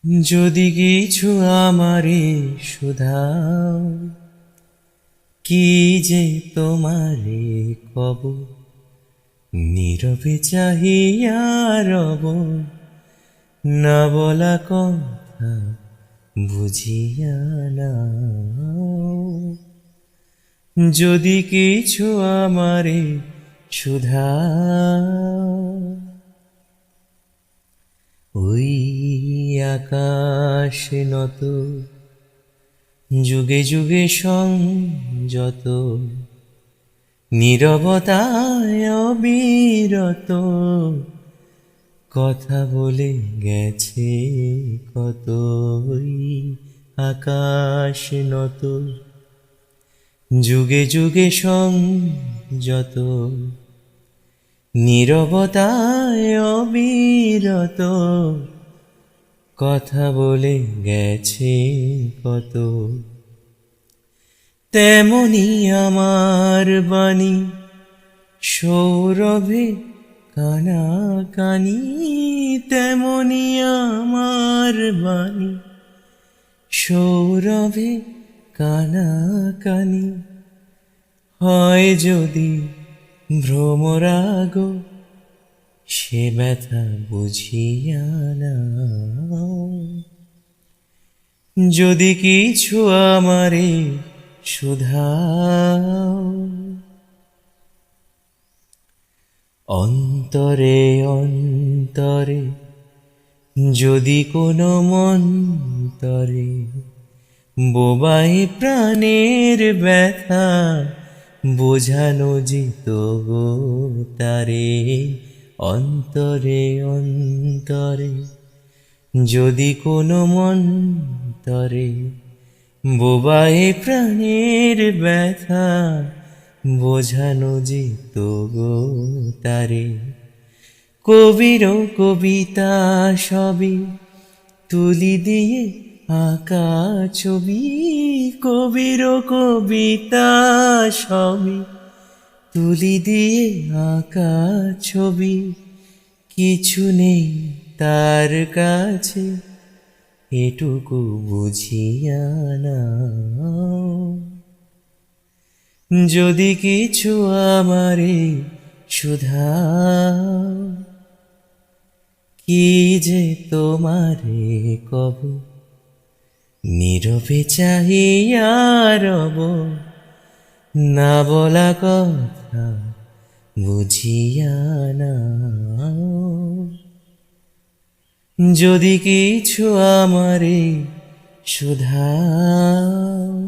যদি কিছু আমারে শুধাও, কি যে তোমারে কব, নীরবে চাহিয়া রব, না বলা কথা বুঝিয়া নাও। যদি কিছু আমারে শুধাও, ওই আকাশ নত, যুগে যুগে সংযত, নীরবতায় অবিরত, কথা বলে গেছে কত। ওই আকাশ নত, যুগে যুগে সংযত, নীরবতায় অবিরত, কথা বলে গেছে কত। তেমনি আমার বাণী সৌরভে কানাকানি, তেমনি আমার বাণী সৌরভে কানাকানি, হয় যদি ভ্রমরাগ, সে ব্যথা বুঝিয়া নাও। যদি কিছু আমারে শুধাও, অন্তরে অন্তরে যদি কোনো মন্তরে বোবাই প্রাণের ব্যথা বোঝানো যেত গো তারে। অন্তরে অন্তরে যদি কোনো মন্তরে বোবাই প্রাণের ব্যথা বোঝানো যেত গো তারে। কবির কবিতা সবই তুলি দিয়ে আঁকা ছবি, কবির কবিতা সবই তুলি দিয়ে আঁকা ছবি, কিছু নেই তার কাছে এটুকু বুঝিয়া নাও। যদি কিছু আমারে শুধাও, কি যে তোমারে কব, নীরবে চাহিয়া রব, না বলা কথা বুঝিয়া নাও। যদি কিছু আমারে শুধাও।